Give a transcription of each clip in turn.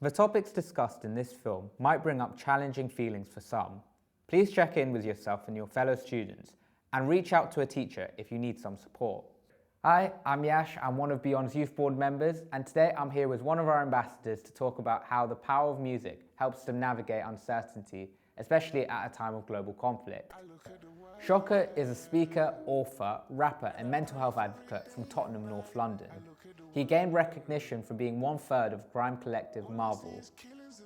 The topics discussed in this film might bring up challenging feelings for some. Please check in with yourself and your fellow students and reach out to a teacher if you need some support. Hi, I'm Yash, I'm one of Beyond's Youth Board members, and today I'm here with one of our ambassadors to talk about how the power of music helps them navigate uncertainty, especially at a time of global conflict. Shocka is a speaker, author, rapper and mental health advocate from Tottenham, North London. He gained recognition for being one-third of grime collective Marvel.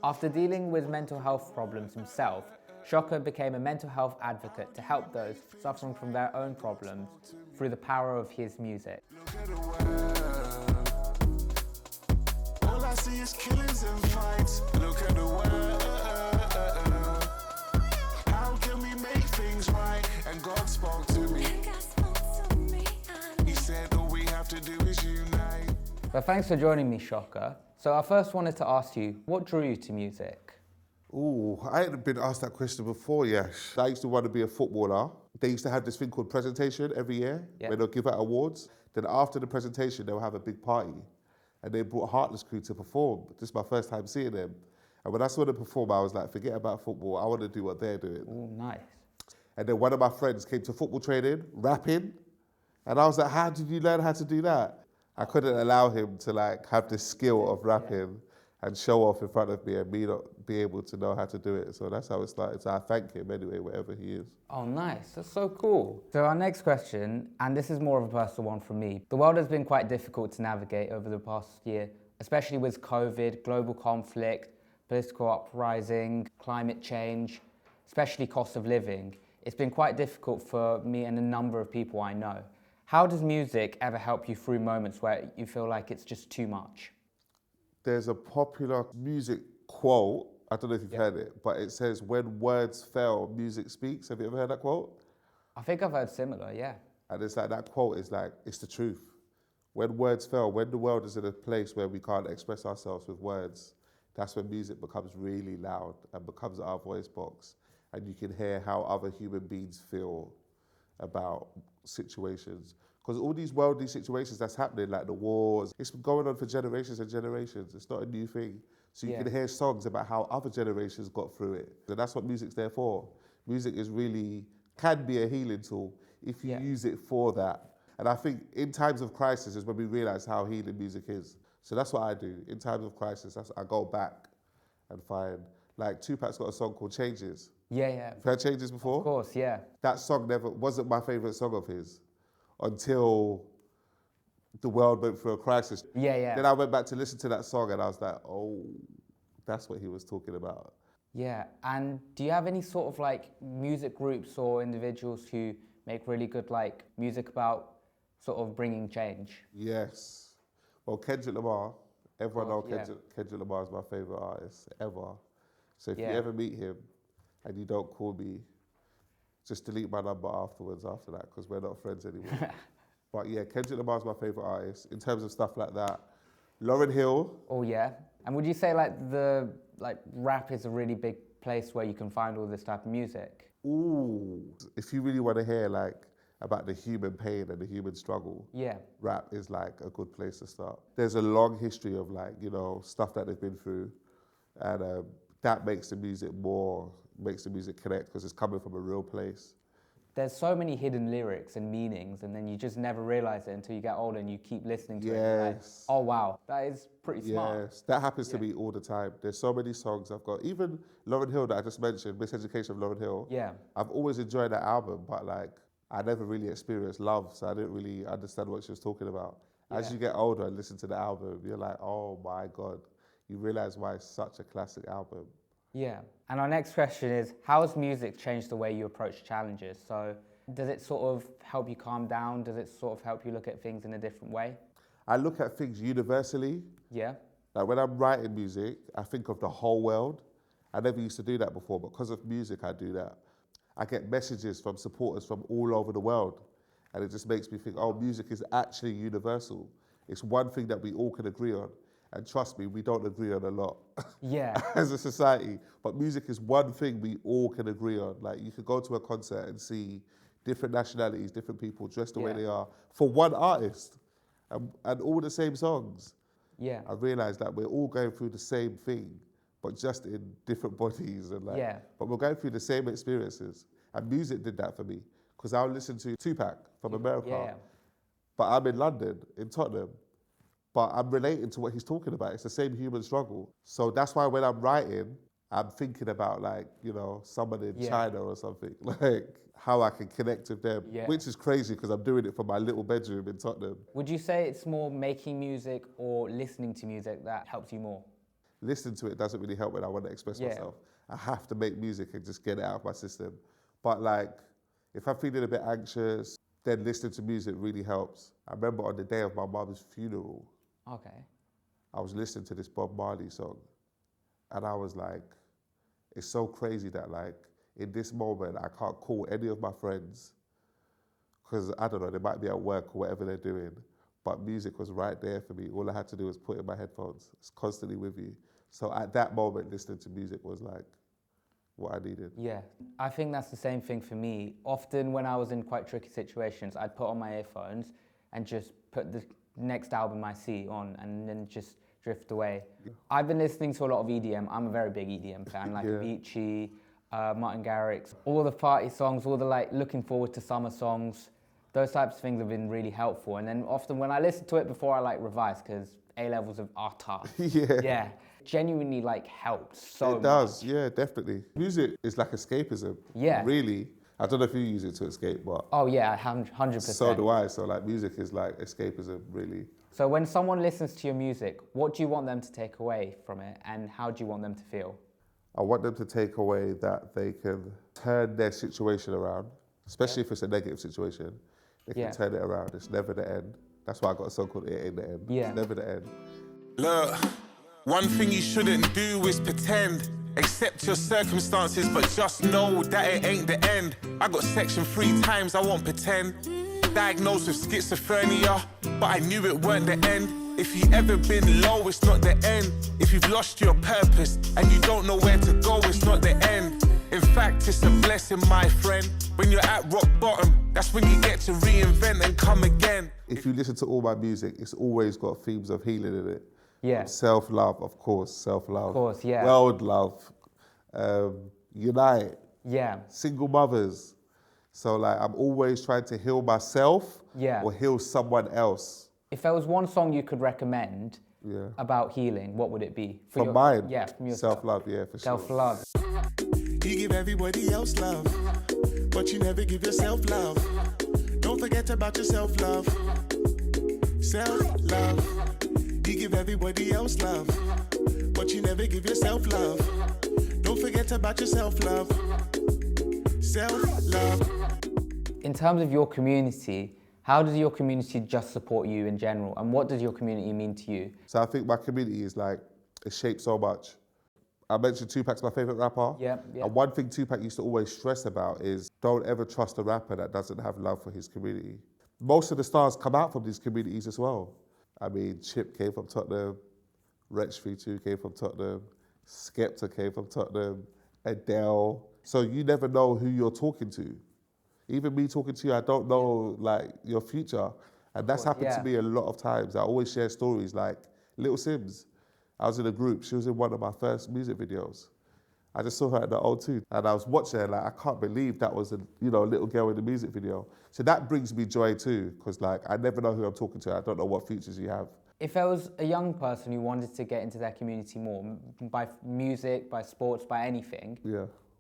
After dealing with mental health problems himself, Shocka became a mental health advocate to help those suffering from their own problems through the power of his music. All I see is killings and fights. Look at the world. How can we make things right? And God spoke to me. He said all we have to do is unite. But thanks for joining me, Shocka. So I first wanted to ask you, what drew you to music? Ooh, I hadn't been asked that question before, Yash. I used to want to be a footballer. They used to have this thing called presentation every year, where they'll give out awards. Then after the presentation, they'll have a big party. And they brought Heartless Crew to perform. This is my first time seeing them. And when I saw them perform, I was like, forget about football. I want to do what they're doing. Ooh, nice. And then one of my friends came to football training, rapping. And I was like, how did you learn how to do that? I couldn't allow him to have this skill of rapping and show off in front of me and me not be able to know how to do it. So that's how it started. So I thank him anyway, wherever he is. Oh, nice. That's so cool. So our next question, and this is more of a personal one from me. The world has been quite difficult to navigate over the past year, especially with COVID, global conflict, political uprising, climate change, especially cost of living. It's been quite difficult for me and a number of people I know. How does music ever help you through moments where you feel like it's just too much? There's a popular music quote, I don't know if you've heard it, but it says, when words fail, music speaks. Have you ever heard that quote? I think I've heard similar, yeah. And it's like, that quote is like, it's the truth. When words fail, when the world is in a place where we can't express ourselves with words, that's when music becomes really loud and becomes our voice box. And you can hear how other human beings feel about situations. Because all these worldly situations that's happening, like the wars, it's been going on for generations and generations. It's not a new thing. So you can hear songs about how other generations got through it. And that's what music's there for. Music can be a healing tool if you use it for that. And I think in times of crisis is when we realize how healing music is. So that's what I do. In times of crisis, I go back and find, like Tupac's got a song called Changes. Yeah. You've heard Changes before? Of course, yeah. That song wasn't my favorite song of his until the world went through a crisis. Yeah. Then I went back to listen to that song and I was like, oh, that's what he was talking about. Yeah, and do you have any sort of music groups or individuals who make really good music about sort of bringing change? Yes. Well, Kendrick Lamar, everyone knows Kendrick Lamar is my favorite artist ever. So if you ever meet him and you don't call me, just delete my number afterwards after that, because we're not friends anymore. But yeah, Kendrick Lamar is my favorite artist in terms of stuff like that. Lauryn Hill. Oh yeah. And would you say the rap is a really big place where you can find all this type of music? Ooh. If you really want to hear about the human pain and the human struggle, rap is a good place to start. There's a long history of stuff that they've been through, and that makes the music connect because it's coming from a real place. There's so many hidden lyrics and meanings, and then you just never realize it until you get older and you keep listening to it. Yes. Oh wow, that is pretty smart. Yes, that happens to me all the time. There's so many songs I've got. Even Lauryn Hill that I just mentioned, Miseducation of Lauryn Hill. Yeah. I've always enjoyed that album, but I never really experienced love, so I didn't really understand what she was talking about. As you get older and listen to the album, you're like, oh my God, you realize why it's such a classic album. Yeah, and our next question is, how has music changed the way you approach challenges? So does it sort of help you calm down? Does it sort of help you look at things in a different way? I look at things universally. Yeah. Like when I'm writing music, I think of the whole world. I never used to do that before, but because of music, I do that. I get messages from supporters from all over the world. And it just makes me think, oh, music is actually universal. It's one thing that we all can agree on. And trust me, we don't agree on a lot as a society. But music is one thing we all can agree on. You could go to a concert and see different nationalities, different people dressed the way they are for one artist and all the same songs. Yeah. I realised that we're all going through the same thing, but just in different bodies and like. Yeah. But we're going through the same experiences, and music did that for me because I'll listen to Tupac from America, Yeah. but I'm in London, in Tottenham. But I'm relating to what he's talking about. It's the same human struggle. So that's why when I'm writing, I'm thinking about like, you know, someone in China or something, like how I can connect with them, which is crazy because I'm doing it from my little bedroom in Tottenham. Would you say it's more making music or listening to music that helps you more? Listening to it doesn't really help when I want to express myself. I have to make music and just get it out of my system. But like, if I'm feeling a bit anxious, then listening to music really helps. I remember on the day of my mum's funeral, I was listening to this Bob Marley song, and I was like, it's so crazy that like, in this moment, I can't call any of my friends, because I don't know, they might be at work or whatever they're doing, but music was right there for me. All I had to do was put in my headphones. It's constantly with you. So at that moment, listening to music was like what I needed. Yeah, I think that's the same thing for me. Often when I was in quite tricky situations, I'd put on my earphones and just put the next album I see on and then just drift away. I've been listening to a lot of EDM. I'm a very big EDM fan, like Avicii, Martin Garrix, all the party songs, all the like looking forward to summer songs. Those types of things have been really helpful. And then often when I listen to it before I like revise, because A-levels are tough. Genuinely like helps so much. It does, yeah, definitely. Music is like escapism. Yeah. Really. I don't know if you use it to escape, but... Oh yeah, 100%. So do I. So like music is like escapism, really. So when someone listens to your music, what do you want them to take away from it and how do you want them to feel? I want them to take away that they can turn their situation around, especially if it's a negative situation. They can turn it around. It's never the end. That's why I got a song called It Ain't the End. It's never the end. Look, one thing you shouldn't do is pretend. Accept your circumstances, but just know that it ain't the end. I got section 3 times, I won't pretend. Diagnosed with schizophrenia, but I knew it weren't the end. If you ever been low, it's not the end. If you've lost your purpose and you don't know where to go, it's not the end. In fact, it's a blessing, my friend. When you're at rock bottom, that's when you get to reinvent and come again. If you listen to all my music, it's always got themes of healing in it. Yeah. Self-love, of course, self-love. Of course, yeah. World love, unite. Yeah. Single mothers. So like, I'm always trying to heal myself or heal someone else. If there was one song you could recommend about healing, what would it be? From mine? Yeah, from yourself. Self-love, yeah, for sure. Self-love. You give everybody else love, but you never give yourself love. Don't forget about your self-love. Self-love. You give everybody else love, but you never give yourself love. Don't forget about your self-love. Self-love. In terms of your community, how does your community just support you in general? And what does your community mean to you? So I think my community is like, it's shaped so much. I mentioned Tupac's my favorite rapper. And one thing Tupac used to always stress about is don't ever trust a rapper that doesn't have love for his community. Most of the stars come out from these communities as well. I mean, Chip came from Tottenham, Wretch 32 came from Tottenham, Skepta came from Tottenham, Adele. So you never know who you're talking to. Even me talking to you, I don't know like your future. And that's happened to me a lot of times. I always share stories like Little Sims. I was in a group, she was in one of my first music videos. I just saw her at the O2 and I was watching her like, I can't believe that was a little girl in the music video. So that brings me joy too, because like, I never know who I'm talking to. I don't know what futures you have. If there was a young person who wanted to get into their community more, by music, by sports, by anything,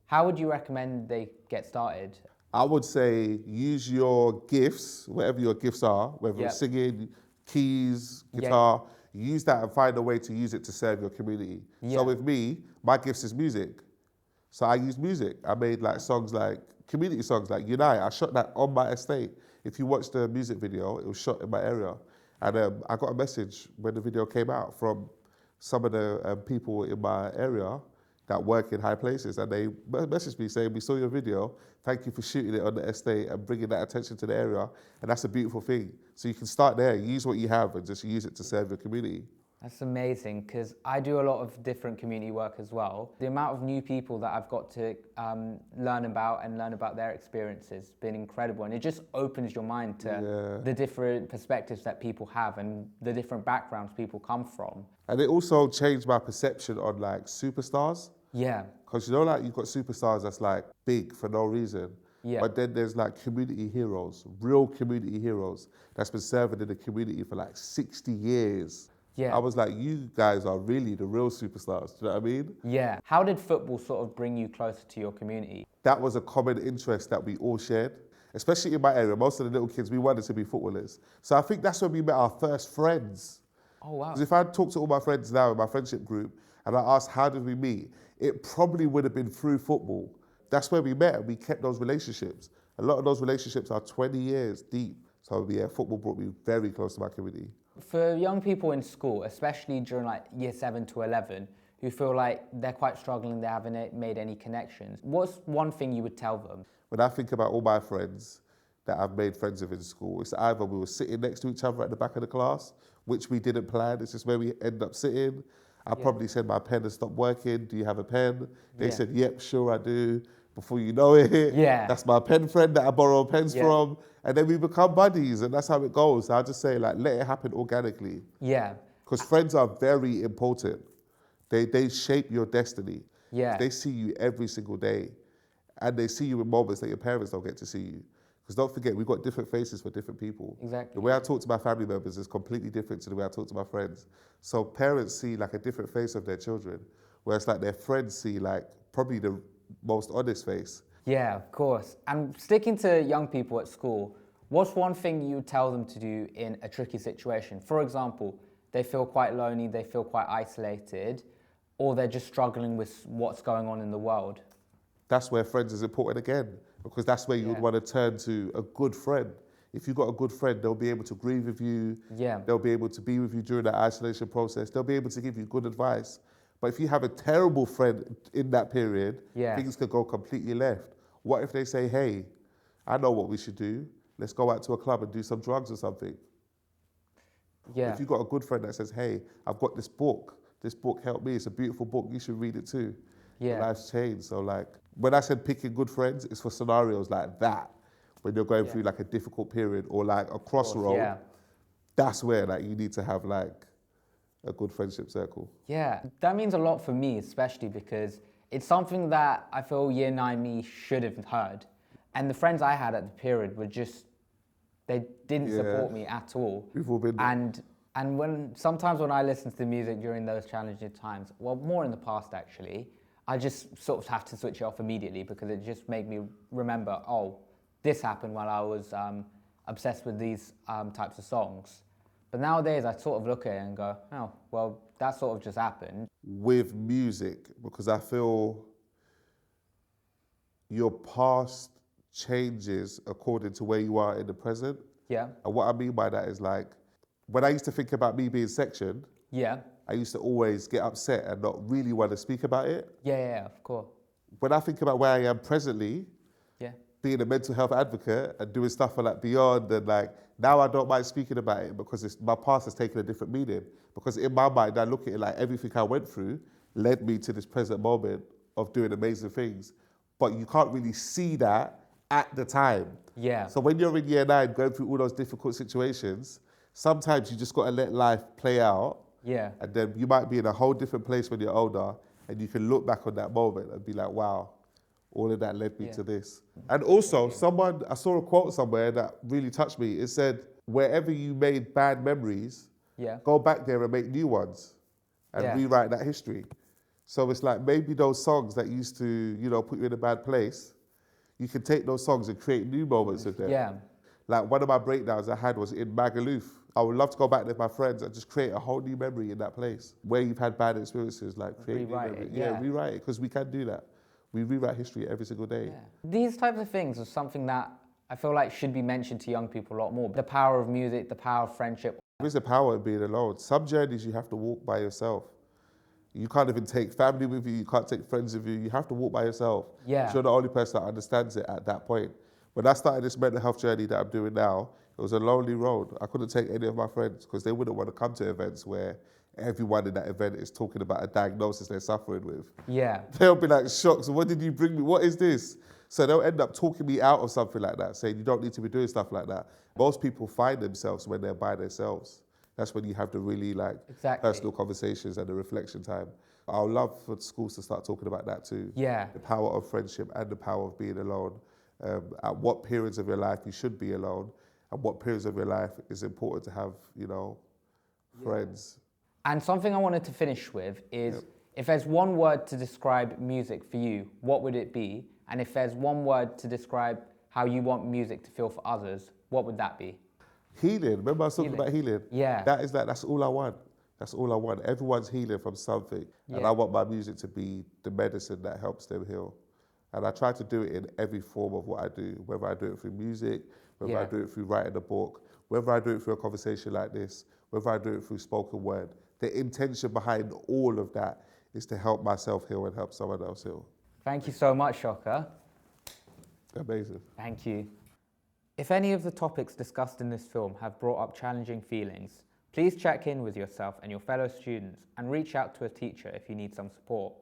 how would you recommend they get started? I would say use your gifts, whatever your gifts are, whether it's singing, keys, guitar, use that and find a way to use it to serve your community. So with me, my gifts is music. So I use music. I made like songs like, community songs like Unite. I shot that on my estate. If you watch the music video, it was shot in my area. And I got a message when the video came out from some of the people in my area that work in high places. And they messaged me saying, we saw your video. Thank you for shooting it on the estate and bringing that attention to the area. And that's a beautiful thing. So you can start there, use what you have and just use it to serve your community. That's amazing, because I do a lot of different community work as well. The amount of new people that I've got to learn about their experiences has been incredible, and it just opens your mind to the different perspectives that people have and the different backgrounds people come from. And it also changed my perception on like superstars. Yeah. Because you know, like you've got superstars that's like big for no reason. Yeah. But then there's like community heroes, real community heroes that's been serving in the community for like 60 years. Yeah. I was like, you guys are really the real superstars, do you know what I mean? Yeah. How did football sort of bring you closer to your community? That was a common interest that we all shared, especially in my area. Most of the little kids, we wanted to be footballers. So I think that's when we met our first friends. Oh, wow. Because if I talk to all my friends now in my friendship group and I ask how did we meet, it probably would have been through football. That's where we met and we kept those relationships. A lot of those relationships are 20 years deep. So yeah, football brought me very close to my community. For young people in school, especially during like year 7 to 11, who feel like they're quite struggling, they haven't made any connections, what's one thing you would tell them? When I think about all my friends that I've made friends with in school, it's either we were sitting next to each other at the back of the class, which we didn't plan, it's just where we end up sitting. I probably said my pen has stopped working, do you have a pen? They said, yep, sure I do. Before you know it, that's my pen friend that I borrow pens from. And then we become buddies, and that's how it goes. I just say, like, let it happen organically. Yeah. Because friends are very important. They shape your destiny. Yeah. They see you every single day, and they see you in moments that your parents don't get to see you. Because don't forget, we've got different faces for different people. Exactly. The way I talk to my family members is completely different to the way I talk to my friends. So parents see like a different face of their children, whereas like their friends see like probably the most honest face. Yeah, of course. And sticking to young people at school, what's one thing you would tell them to do in a tricky situation? For example, they feel quite lonely, they feel quite isolated, or they're just struggling with what's going on in the world. That's where friends is important again, because that's where you would want to turn to a good friend. If you've got a good friend, they'll be able to grieve with you. Yeah. They'll be able to be with you during that isolation process. They'll be able to give you good advice. But if you have a terrible friend in that period, things could go completely left. What if they say, hey, I know what we should do. Let's go out to a club and do some drugs or something. Yeah. If you've got a good friend that says, hey, I've got this book helped me. It's a beautiful book. You should read it too. Yeah. Life's changed. So like, when I said picking good friends, it's for scenarios like that. When you're going through like a difficult period or like a crossroad, that's where like you need to have like a good friendship circle. Yeah, that means a lot for me, especially because it's something that I feel year 9 me should have heard. And the friends I had at the period were just, they didn't support me at all. We've all been there. And sometimes when I listen to the music during those challenging times, well, more in the past actually, I just sort of have to switch it off immediately because it just made me remember, oh, this happened while I was obsessed with these types of songs. But nowadays I sort of look at it and go, oh, well, that sort of just happened. With music, because I feel your past changes according to where you are in the present. Yeah. And what I mean by that is like, when I used to think about me being sectioned, I used to always get upset and not really want to speak about it. Yeah, of course. When I think about where I am presently, being a mental health advocate and doing stuff for like Beyond, and like now I don't mind speaking about it because my past has taken a different meaning. Because in my mind, I look at it like everything I went through led me to this present moment of doing amazing things. But you can't really see that at the time. Yeah. So when you're in year 9 going through all those difficult situations, sometimes you just got to let life play out. Yeah. And then you might be in a whole different place when you're older and you can look back on that moment and be like, wow, all of that led me to this. And also, I saw a quote somewhere that really touched me. It said, wherever you made bad memories, go back there and make new ones and rewrite that history. So it's like maybe those songs that used to, you know, put you in a bad place, you can take those songs and create new moments with them. Yeah. Like one of my breakdowns I had was in Magaluf. I would love to go back there with my friends and just create a whole new memory in that place where you've had bad experiences, like create rewrite new memory. it, Rewrite it, because we can do that. We rewrite history every single day. Yeah. These types of things are something that I feel like should be mentioned to young people a lot more. The power of music, the power of friendship. There is a power in being alone. Some journeys you have to walk by yourself. You can't even take family with you, you can't take friends with you, you have to walk by yourself. Yeah. You're the only person that understands it at that point. When I started this mental health journey that I'm doing now, it It was a lonely road. I couldn't take any of my friends because they wouldn't want to come to events where everyone in that event is talking about a diagnosis they're suffering with. Yeah. They'll be like shocked. So what did you bring me? What is this? So they'll end up talking me out of something like that, saying you don't need to be doing stuff like that. Most people find themselves when they're by themselves. That's when you have the really personal conversations and the reflection time. I would love for schools to start talking about that too. Yeah. The power of friendship and the power of being alone. At what periods of your life you should be alone, and what periods of your life is important to have, friends. And something I wanted to finish with is, if there's one word to describe music for you, what would it be? And if there's one word to describe how you want music to feel for others, what would that be? Healing. Remember I was talking about healing? Yeah. That's all I want. That's all I want. Everyone's healing from something. And I want my music to be the medicine that helps them heal. And I try to do it in every form of what I do, whether I do it through music, whether I do it through writing a book, whether I do it through a conversation like this, whether I do it through spoken word. The intention behind all of that is to help myself heal and help someone else heal. Thank you so much, Shocka. Amazing. Thank you. If any of the topics discussed in this film have brought up challenging feelings, please check in with yourself and your fellow students and reach out to a teacher if you need some support.